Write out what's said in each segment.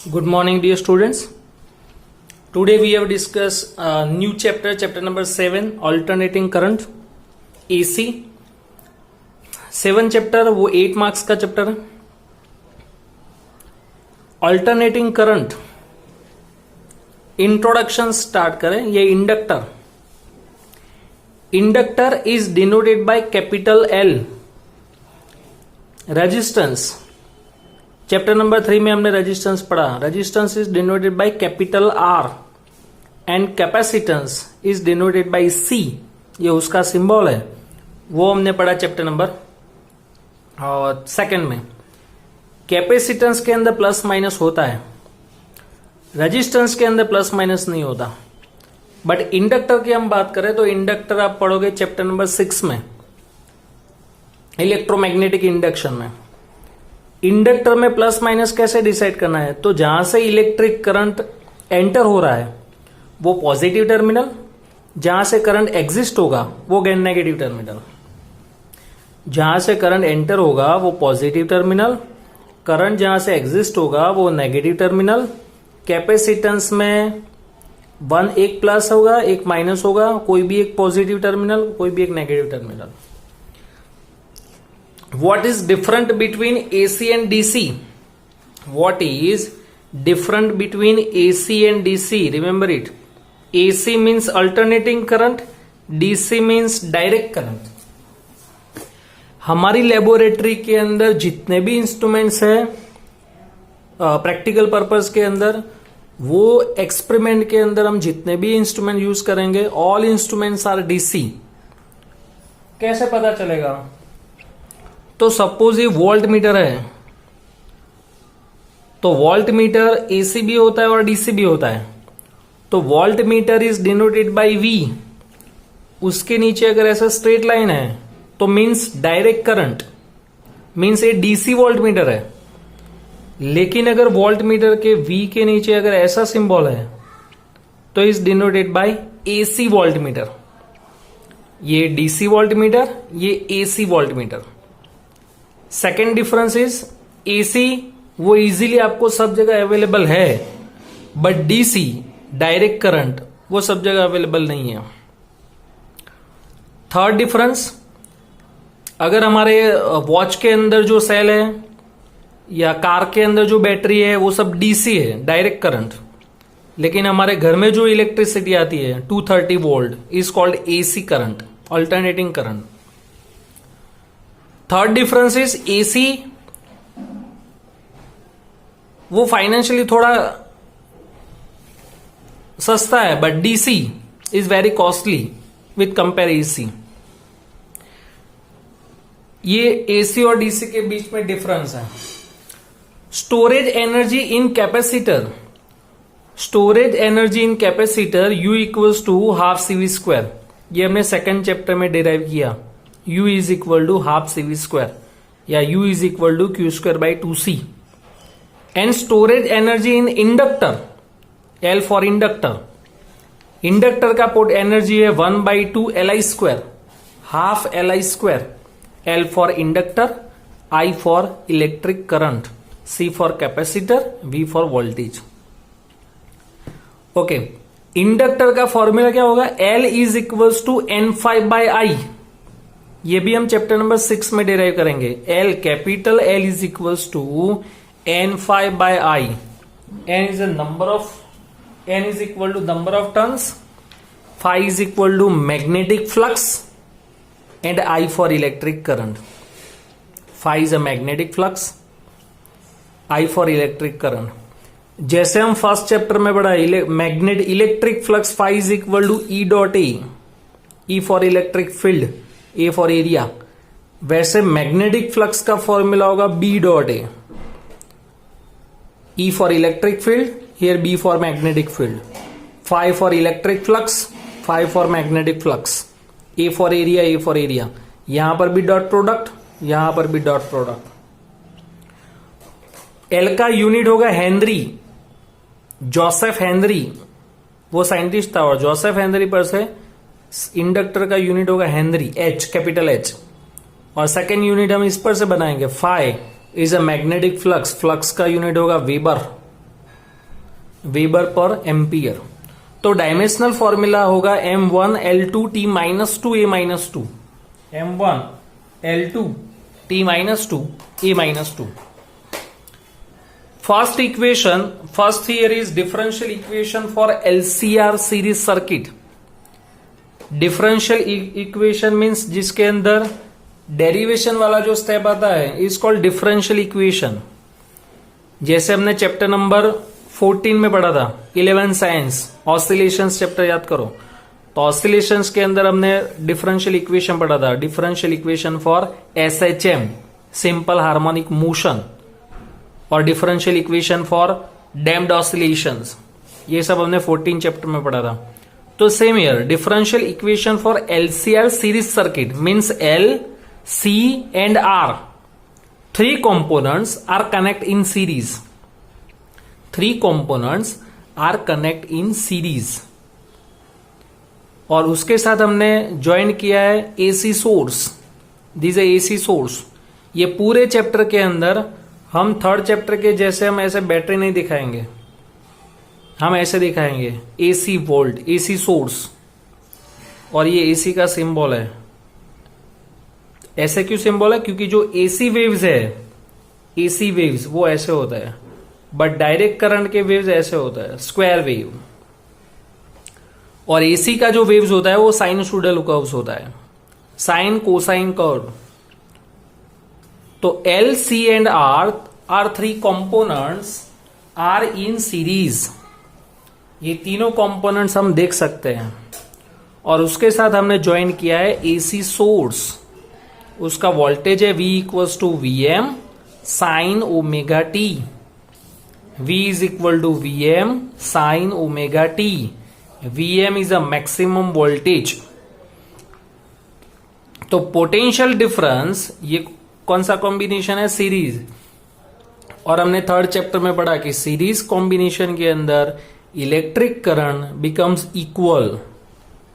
Good morning, dear students. Today we have discussed a new chapter, chapter number 7, alternating current, AC. 7 chapter वो 8 marks का chapter है. Alternating current introduction start करें. ये inductor is denoted by capital L. Resistance chapter number 3 में हमने resistance पढ़ा. Resistance is denoted by capital R and capacitance is denoted by C. ये उसका सिंबल है, वो हमने पढ़ा चैप्टर नंबर सेकंड में. कैपेसिटेंस के अंदर प्लस माइनस होता है, रेजिस्टेंस के अंदर प्लस माइनस नहीं होता. बट इंडक्टर की हम बात करें तो इंडक्टर आप पढ़ोगे चैप्टर नंबर 6 में, इलेक्ट्रोमैग्नेटिक इंडक्शन में. इंडक्टर में प्लस माइनस कैसे डिसाइड करना है, तो जहां से इलेक्ट्रिक करंट एंटर हो रहा है वो पॉजिटिव टर्मिनल, जहां से करंट एग्जिस्ट होगा वो नेगेटिव टर्मिनल. जहां से करंट एंटर होगा वो पॉजिटिव टर्मिनल, करंट जहां से एग्जिस्ट होगा वो नेगेटिव टर्मिनल. कैपेसिटेंस में एक प्लस होगा, एक माइनस होगा, कोई भी एक पॉजिटिव टर्मिनल, कोई भी एक negative terminal. What is different between AC and DC? What is different between AC and DC? Remember it. AC means alternating current, DC means direct current. हमारी लेबोरेटरी के अंदर जितने भी इंस्ट्रूमेंट्स हैं प्रैक्टिकल पर्पस के अंदर, वो एक्सपेरिमेंट के अंदर हम जितने भी इंस्ट्रूमेंट यूज करेंगे, ऑल इंस्ट्रूमेंट्स आर डीसी. कैसे पता चलेगा? तो सपोज ये वोल्ट मीटर है, तो वोल्ट मीटर एसी भी होता है और डीसी भी होता है. तो voltmeter is denoted by V. उसके नीचे अगर ऐसा स्ट्रेट लाइन है तो मींस डायरेक्ट करंट, मींस ये डीसी वोल्ट मीटर है. लेकिन अगर वोल्ट मीटर के वी के नीचे अगर ऐसा सिंबल है तो is denoted bye AC volt meter. ये डीसी वोल्ट मीटर, ये AC volt meter. Second difference is AC वो इजीली आपको सब जगह अवेलेबल है, बट डीसी डायरेक्ट करंट वो सब जगह अवेलेबल नहीं है. थर्ड डिफरेंस, अगर हमारे वॉच के अंदर जो सेल है या कार के अंदर जो बैटरी है वो सब डीसी है, डायरेक्ट करंट. लेकिन हमारे घर में जो इलेक्ट्रिसिटी आती है 230 volt is called AC current, alternating current. Third difference is AC वो फाइनेंशियली थोड़ा सस्ता है, but DC is very costly with compare AC. ये एसी और डीसी के बीच में डिफरेंस है. Storage energy in capacitor, storage energy in capacitor U equals to half CV square. ये हमने सेकेंड चैप्टर में डिराइव किया. U is equal to half CV square या U is equal to Q square by 2C. And storage energy in inductor, L for inductor. Inductor का पोट energy है 1/2 LI square, half LI square. L for inductor, I for electric current, C for capacitor, V for voltage. Okay, inductor का formula क्या होगा? L is equals to N⁵/I. ये भी हम chapter number 6 में डिराइव करेंगे. L capital L is equals to N⁵/I. N is N is equal to number of turns, phi is equal to magnetic flux and I for electric current. phi is a magnetic flux, I for electric current. जैसे हम first chapter में पढ़ा electric flux phi is equal to E.A. E for electric field, A for area. वैसे magnetic flux का formula होगा B.A. E for electric field, here B for magnetic field. phi for electric flux, phi for magnetic flux. A for area, A for area. यहां पर भी dot product, यहां पर भी dot product. L का unit होगा Henry. Joseph Henry वो scientist था, और जोसेफ हेनरी पर से इंडक्टर का यूनिट होगा हेनरी, H कैपिटल H. और सेकेंड यूनिट हम इस पर से बनाएंगे. phi is a magnetic flux, flux का यूनिट होगा वेबर. वेबर पर एम्पियर। तो डायमेंशनल फॉर्मूला होगा M1L2T minus 2 A minus 2, M1L2T minus 2 A minus 2। First equation, first there is differential equation for LCR series circuit. Differential equation means जिसके अंदर derivation वाला जो step आता है इज कॉल्ड डिफरेंशियल इक्वेशन। जैसे हमने चैप्टर नंबर 14 में पढ़ा था 11 साइंस ऑसिलेशंस चैप्टर, याद करो। तो ऑसिलेशंस के अंदर हमने डिफरेंशियल इक्वेशन पढ़ा था, differential equation for SHM simple harmonic motion, और differential equation for damped oscillations, ये सब हमने 14 चैप्टर में पढ़ा था। तो same here differential equation for LCR series circuit means L, C and R, three components are connect in series. Three components are connect in series. और उसके साथ हमने ज्वाइन किया है AC सोर्स, दिस है AC सोर्स। ये पूरे chapter के अंदर हम थर्ड चैप्टर के जैसे हम ऐसे बैटरी नहीं दिखाएंगे, हम ऐसे दिखाएंगे AC वोल्ट, AC सोर्स, और ये AC का सिंबल है। ऐसे क्यों सिंबल है? क्योंकि जो AC वेव्स है, AC वेव्स वो ऐसे होता है, बट डायरेक्ट करंट के वेव्स ऐसे होता है, स्क्वायर वेव। और AC का जो वेव्स होता है वो साइनसोइडल कर्व्स होता है, साइन कोसाइन कर्व। तो L, C and R are three components are in series। ये तीनों कंपोनेंट्स हम देख सकते हैं, और उसके साथ हमने ज्वाइन किया है AC सोर्स। उसका वोल्टेज है V equals to VM sine omega T. V is equal to VM sine omega T. VM is a maximum voltage. तो पोटेंशियल डिफरेंस, ये कौन सा कॉम्बिनेशन है? सीरीज। और हमने थर्ड चैप्टर में पढ़ा कि सीरीज कॉम्बिनेशन के अंदर electric current becomes equal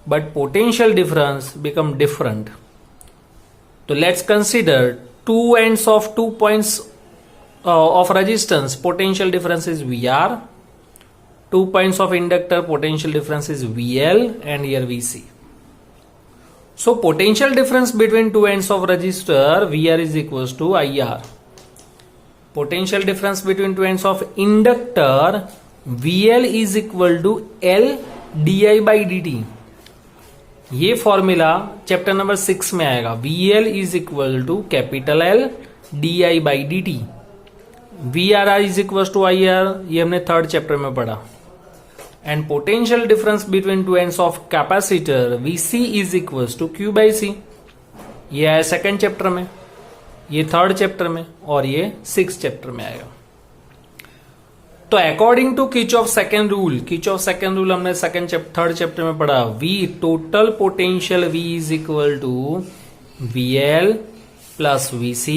but potential difference become different. तो let's consider two ends of 2 points of resistance, potential difference is VR. 2 points of inductor, potential difference is VL, and here VC. So potential difference between two ends of resistor VR is equals to IR. Potential difference between two ends of inductor VL is equal to L di by dt. ये formula chapter number 6 में आएगा। VL is equal to capital L DI by dt। VRR is equal to IR, ये हमने third chapter में पढ़ा। And potential difference between two ends of capacitor VC is equal to Q by C। ये आया second chapter में, ये third chapter में, और ये 6th चैप्टर में आएगा। तो according to Kirchhoff second rule, Kirchhoff second rule हमने थर्ड चैप्टर में पढ़ा। V total potential V is equal to VL plus VC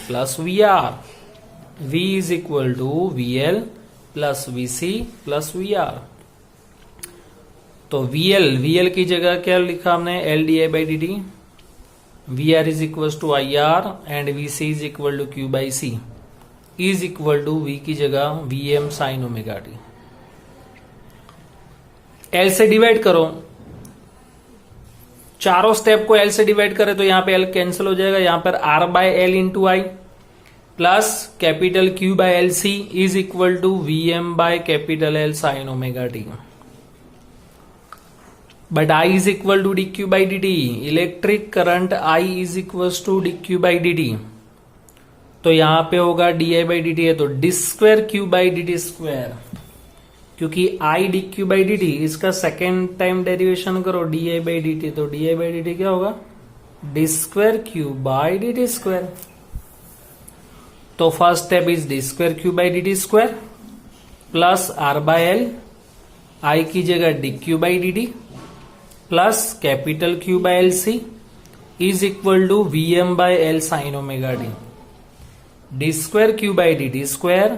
plus VR। V is equal to VL plus VC plus VR। तो VL की जगह क्या लिखा हमने? L di by dt। VR is equal to IR and VC is equal to Q by C। Is equal to V की जगह VM sine omega T. L से divide करो, चारों स्टेप को L से डिवाइड करें तो यहां पे L कैंसिल हो जाएगा, यहां पर R by L into I plus capital Q by L C is equal to VM by capital L sine omega T. But I is equal to dq by dt। Electric current I is equal to dq by dt। तो यहां पे होगा di by dt है तो D square Q by dt square, क्योंकि I dq by dt इसका second time derivation करो di by dt, तो di बाई dt क्या होगा? D square Q by dt square. तो first step is D square Q by dt square plus R by L, I की जगह dq by dt plus capital Q by L C is equal to VM by L sine omega D. D square Q by D T square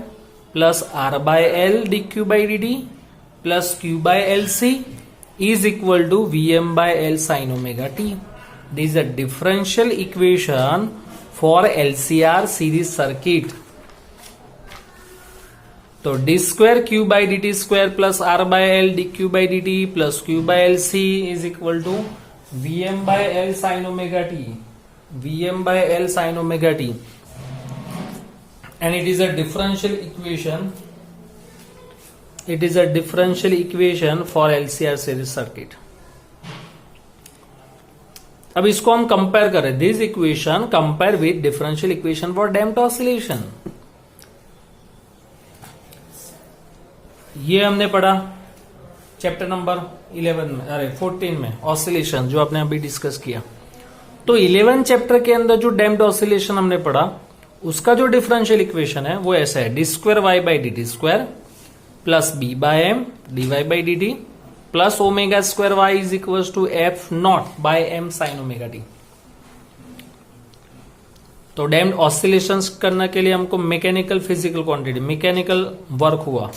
plus R by L dq by dt plus Q by L C is equal to VM by L sine omega T. This is a differential equation for LCR series circuit. तो D square Q by D T square plus R by L D Q by D T plus Q by L C is equal to V M by L sine omega T, we M by L sine omega T, and it is a differential equation, it is a differential equation for LCR series circuit. अब इसको हम compare करें, this equation compare with differential equation for damped oscillation. ये हमने पढ़ा chapter number 11 में, अरे 14 में, ऑसिलेशन, जो आपने अभी डिस्कस किया. तो 11 चैप्टर के अंदर जो डैम्प्ड ऑसिलेशन हमने पढ़ा, उसका जो डिफरेंशियल इक्वेशन है वो ऐसा है, D square Y by D T square plus B by M D Y by D T plus omega square Y is equal to F naught by M sine omega T. तो damped oscillations करने के लिए हमको mechanical physical quantity, mechanical work हुआ,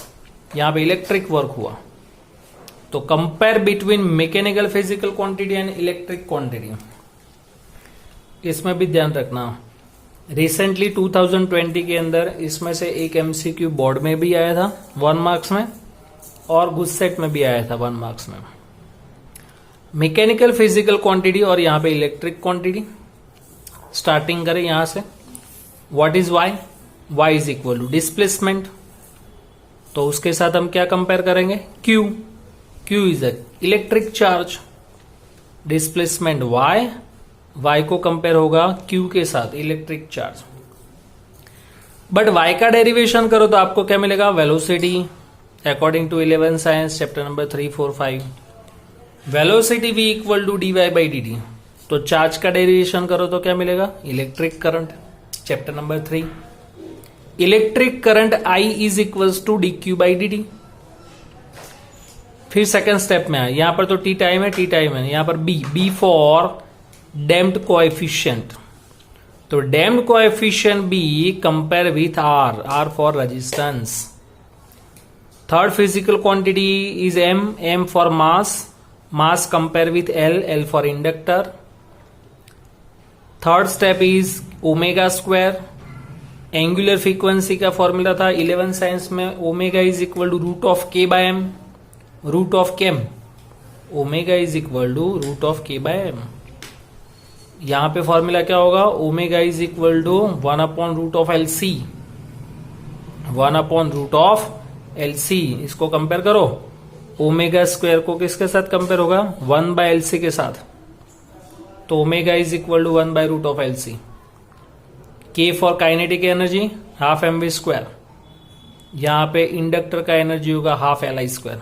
यहां पे electric work हुआ. तो compare between mechanical physical quantity and electric quantity, इसमें भी ध्यान रखना. रिसेंटली 2020 के अंदर इसमें से एक एमसीक्यू बोर्ड में भी आया था 1 मार्क्स में, और गुस्सेट में भी आया था 1 मार्क्स में. मैकेनिकल फिजिकल क्वांटिटी और यहां पे इलेक्ट्रिक क्वांटिटी. स्टार्टिंग करें यहां से, what is Y, Y is equal to displacement. तो उसके साथ हम क्या कंपेयर करेंगे, Q, Q is electric charge. Displacement Y, y को कंपेयर होगा q के साथ, इलेक्ट्रिक चार्ज. बट y का डेरिवेशन करो तो आपको क्या मिलेगा, velocity, according to 11 science chapter number 3, 4, 5. Velocity v equal to D Y by D T. तो चार्ज का डेरिवेशन करो तो क्या मिलेगा, electric current, chapter number 3. Electric current I is equal to D Q by D T. फिर second step में है, यहां पर तो t टाइम है, t टाइम है, यहां पर b फॉर डैम्प्ड कोएफिशिएंट. तो damped coefficient B compare with R, R for resistance. Third physical quantity is M, M for mass, mass compare with L, L for inductor. Third step is omega square. Angular frequency का formula था 11 science में, omega is equal to root of K by M, root of K M. Omega is equal to root of K by M. यहां पे formula क्या होगा, omega is equal to 1 upon root of L C, 1 upon root of L C. इसको compare करो, omega square को किसके साथ compare होगा, 1 बाय एल सी के साथ. तो omega is equal to 1 by root of L C. K for kinetic energy half M V square. यहां पे इंडक्टर का एनर्जी होगा हाफ एल आई स्क्वायर.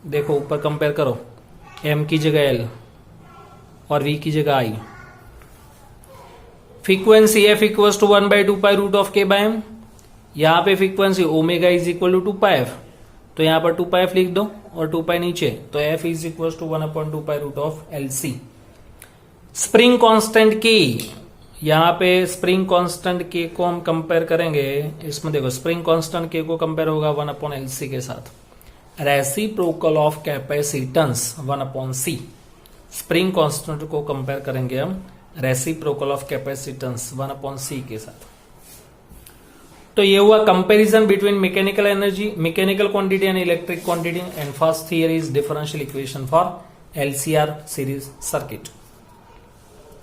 देखो ऊपर कंपेयर करो, एम की जगह एल और वी की जगह I. Frequency F equals to 1 by 2 pi root of K by M. यहां पे frequency omega is equal to 2 pi F. तो यहां पर 2 पाई एफ लिख दो और 2 पाई नीचे, तो F is equals to 1 upon 2 pi root of L C. Spring constant K, यहां पे स्प्रिंग कांस्टेंट के को हम कंपेयर करेंगे. इसमें देखो स्प्रिंग कांस्टेंट के को कंपेयर होगा 1 अपॉन एल सी के साथ. Reciprocal of capacitance 1 upon C. Spring constant को कंपेयर करेंगे हम reciprocal of capacitance 1 upon C के साथ. तो ये हुआ comparison between mechanical energy, mechanical quantity and electric quantity. And first theory is differential equation for LCR series circuit.